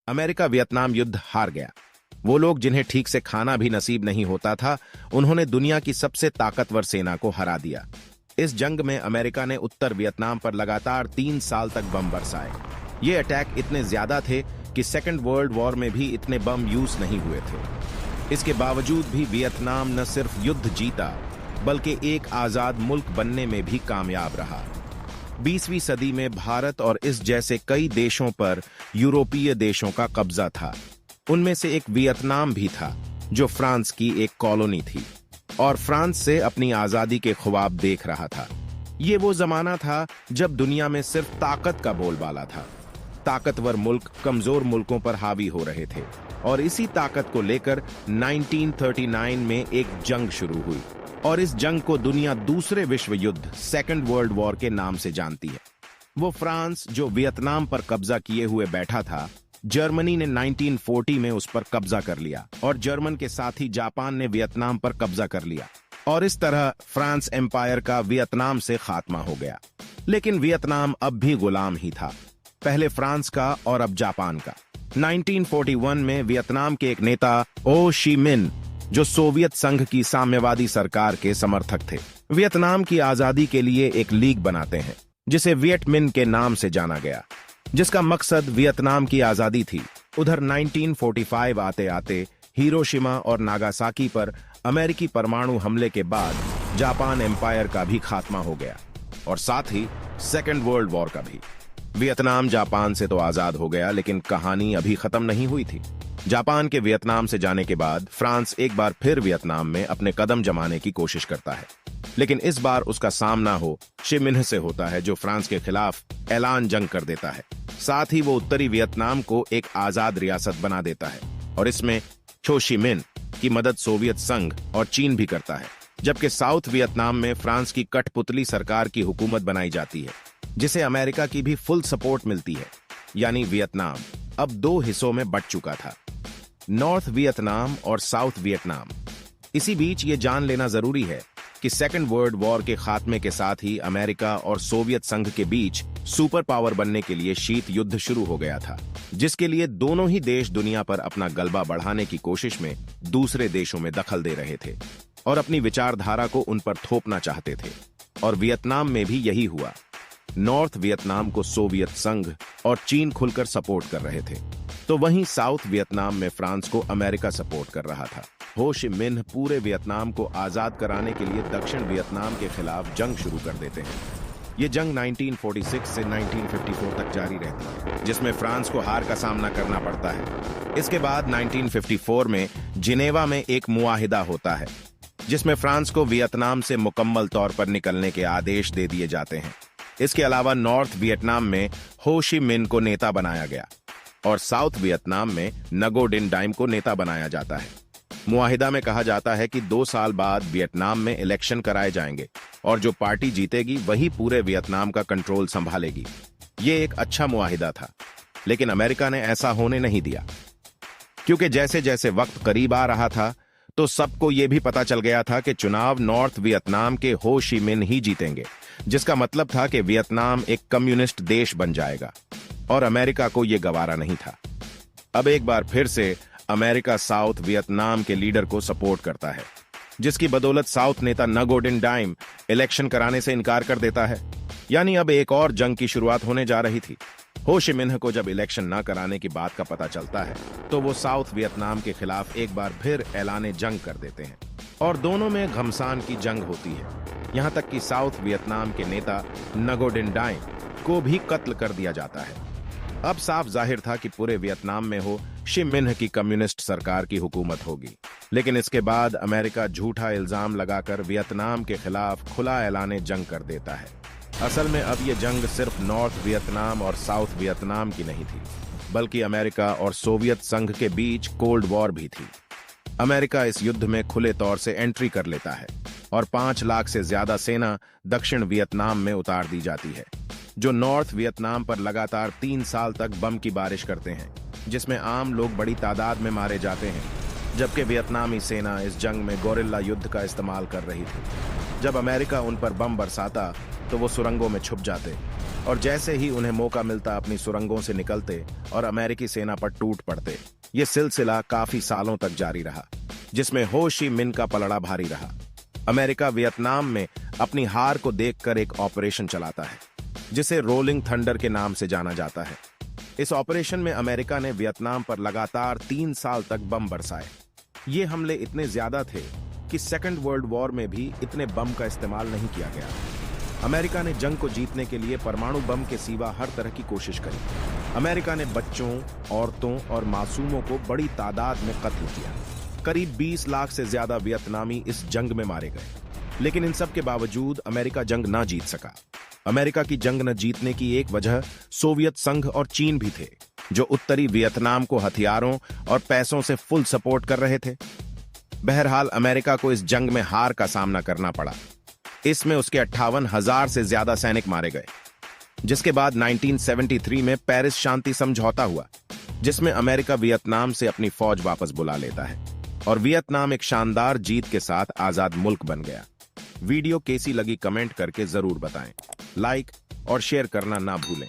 America Vietnam युद्ध हार गया। वो लोग जिन्हें ठीक से खाना भी नसीब नहीं होता था, उन्होंने दुनिया की सबसे ताकतवर सेना को हरा दिया। इस जंग में अमेरिका ने उत्तर वियतनाम पर लगातार 3 साल तक बम बरसाए। ये अटैक इतने ज्यादा थे कि सेकेंड वर्ल्ड वॉर में भी इतने बम यूज नहीं हुए थे। इसके बावजूद भी वियतनाम न सिर्फ युद्ध जीता, बल्कि एक आजाद मुल्क बनने में भी कामयाब रहा। 20वीं सदी में भारत और इस जैसे कई देशों पर यूरोपीय देशों का कब्जा था। उनमें से एक वियतनाम भी था, जो फ्रांस की एक कॉलोनी थी और फ्रांस से अपनी आजादी के ख्वाब देख रहा था। ये वो जमाना था जब दुनिया में सिर्फ ताकत का बोलबाला था। ताकतवर मुल्क कमजोर मुल्कों पर हावी हो रहे थे और इसी ताकत को लेकर 1939 में एक जंग शुरू हुई और इस जंग को दुनिया दूसरे विश्व युद्ध सेकेंड वर्ल्ड वॉर के नाम से जानती है। वो फ्रांस जो वियतनाम पर कब्जा किए हुए बैठा था, जर्मनी ने 1940 में उस पर कब्जा कर लिया और जर्मन के साथ ही जापान ने वियतनाम पर कब्जा कर लिया और इस तरह फ्रांस एम्पायर का वियतनाम से खात्मा हो गया। लेकिन वियतनाम अब भी गुलाम ही था, पहले फ्रांस का और अब जापान का। 1941 में वियतनाम के एक नेता हो शी मिन्ह, जो सोवियत संघ की साम्यवादी सरकार के समर्थक थे, वियतनाम की आजादी के लिए एक लीग बनाते हैं जिसे वियट मिन्ह के नाम से जाना गया, जिसका मकसद वियतनाम की आजादी थी। उधर 1945 आते आते हिरोशिमा और नागासाकी पर अमेरिकी परमाणु हमले के बाद जापान एम्पायर का भी खात्मा हो गया और साथ ही सेकेंड वर्ल्ड वॉर का भी। वियतनाम जापान से तो आजाद हो गया, लेकिन कहानी अभी खत्म नहीं हुई थी। जापान के वियतनाम से जाने के बाद फ्रांस एक बार फिर वियतनाम में अपने कदम जमाने की कोशिश करता है, लेकिन इस बार उसका सामना हो शी मिन्ह से होता है, जो फ्रांस के खिलाफ ऐलान जंग कर देता है। साथ ही वो उत्तरी वियतनाम को एक आजाद रियासत बना देता है और इसमें हो शी मिन्ह की मदद सोवियत संघ और चीन भी करता है। जबकि साउथ वियतनाम में फ्रांस की कठपुतली सरकार की हुकूमत बनाई जाती है, जिसे अमेरिका की भी फुल सपोर्ट मिलती है। यानी वियतनाम अब 2 हिस्सों में बंट चुका था, नॉर्थ वियतनाम और साउथ वियतनाम। इसी बीच ये जान लेना जरूरी है कि सेकेंड वर्ल्ड वॉर के खात्मे के साथ ही अमेरिका और सोवियत संघ के बीच सुपर पावर बनने के लिए शीत युद्ध शुरू हो गया था, जिसके लिए दोनों ही देश दुनिया पर अपना गलबा बढ़ाने की कोशिश में दूसरे देशों में दखल दे रहे थे और अपनी विचारधारा को उन पर थोपना चाहते थे। और वियतनाम में भी यही हुआ। नॉर्थ वियतनाम को सोवियत संघ और चीन खुलकर सपोर्ट कर रहे थे, तो वहीं साउथ वियतनाम में फ्रांस को अमेरिका सपोर्ट कर रहा था। हो शी मिन्ह पूरे वियतनाम को आजाद कराने के लिए दक्षिण वियतनाम के खिलाफ जंग शुरू कर देते हैं। ये जंग 1946 से 1954 तक जारी रहती है, जिसमें फ्रांस को हार का सामना करना पड़ता है। इसके बाद 1954 में जिनेवा में एक मुआहिदा होता है, जिसमें फ्रांस को वियतनाम से मुकम्मल तौर पर निकलने के आदेश दे दिए जाते हैं। इसके अलावा नॉर्थ वियतनाम में हो शी मिन्ह को नेता बनाया गया और साउथ वियतनाम में नगो डिन डाइम को नेता बनाया जाता है। मुआहिदा में कहा जाता है कि 2 साल बाद वियतनाम में इलेक्शन कराए जाएंगे और जो पार्टी जीतेगी वही पूरे वियतनाम का कंट्रोल संभालेगी। ये एक अच्छा मुआहिदा था, लेकिन अमेरिका ने ऐसा होने नहीं दिया, क्योंकि जैसे जैसे वक्त करीब आ रहा था तो सबको यह भी पता चल गया था कि चुनाव नॉर्थ वियतनाम के हो शी मिन्ह ही जीतेंगे, जिसका मतलब था कि वियतनाम एक कम्युनिस्ट देश बन जाएगा और अमेरिका को यह गवारा नहीं था। अब एक बार फिर से अमेरिका साउथ वियतनाम के लीडर को सपोर्ट करता है, जिसकी बदौलत साउथ नेता नगो डिन डाइम इलेक्शन कराने से इनकार कर देता है। यानी अब एक और जंग की शुरुआत होने जा रही थी। हो शी मिन्ह को जब इलेक्शन न कराने की बात का पता चलता है तो वो साउथ वियतनाम के खिलाफ एक बार फिर ऐलाने जंग कर देते हैं और दोनों में घमसान की जंग होती है। यहां तक कि साउथ वियतनाम के नेता नगो डिन डाइम को भी कत्ल कर दिया जाता है। अब साफ जाहिर था कि पूरे वियतनाम में हो शी मिन्ह की कम्युनिस्ट सरकार की हुकूमत होगी, लेकिन इसके बाद अमेरिका झूठा इल्जाम लगाकर वियतनाम के खिलाफ खुला ऐलाने जंग कर देता है। असल में अब यह जंग सिर्फ नॉर्थ वियतनाम और साउथ वियतनाम की नहीं थी, बल्कि अमेरिका और सोवियत संघ के बीच कोल्ड वॉर भी थी। अमेरिका इस युद्ध में खुले तौर से एंट्री कर लेता है और 5 लाख से ज्यादा सेना दक्षिण वियतनाम में उतार दी जाती है, जो नॉर्थ वियतनाम पर लगातार 3 साल तक बम की बारिश करते हैं, जिसमें आम लोग बड़ी तादाद में मारे जाते हैं। जबकि वियतनामी सेना इस जंग में गोरिल्ला युद्ध का इस्तेमाल कर रही थी। जब अमेरिका उन पर बम बरसाता तो वो सुरंगों में छुप जाते और जैसे ही उन्हें मौका मिलता अपनी सुरंगों से निकलते और अमेरिकी सेना पर टूट पड़ते। ये सिलसिला काफी सालों तक जारी रहा, जिसमें हो ची मिन्ह का पलड़ा भारी रहा। अमेरिका वियतनाम में अपनी हार को देखकर एक ऑपरेशन चलाता है, जिसे रोलिंग थंडर के नाम से जाना जाता है। इस ऑपरेशन में अमेरिका ने वियतनाम पर लगातार 3 साल तक बम बरसाए। ये हमले इतने ज्यादा थे कि सेकेंड वर्ल्ड वॉर में भी इतने बम का इस्तेमाल नहीं किया गया। अमेरिका ने जंग को जीतने के लिए परमाणु बम के सिवा हर तरह की कोशिश करी। अमेरिका ने बच्चों, औरतों और मासूमों को बड़ी तादाद में कत्ल किया। करीब 20 लाख से ज्यादा वियतनामी इस जंग में मारे गए। लेकिन इन सब के बावजूद अमेरिका जंग ना जीत सका। अमेरिका की जंग न जीतने की एक वजह सोवियत संघ और चीन भी थे, जो उत्तरी वियतनाम को हथियारों और पैसों से फुल सपोर्ट कर रहे थे। बहरहाल अमेरिका को इस जंग में हार का सामना करना पड़ा। इसमें उसके 58,000 से ज्यादा सैनिक मारे गए, जिसके बाद 1973 में पेरिस शांति समझौता हुआ, जिसमें अमेरिका वियतनाम से अपनी फौज वापस बुला लेता है और वियतनाम एक शानदार जीत के साथ आजाद मुल्क बन गया। वीडियो कैसी लगी कमेंट करके जरूर बताएं। लाइक और शेयर करना ना भूलें।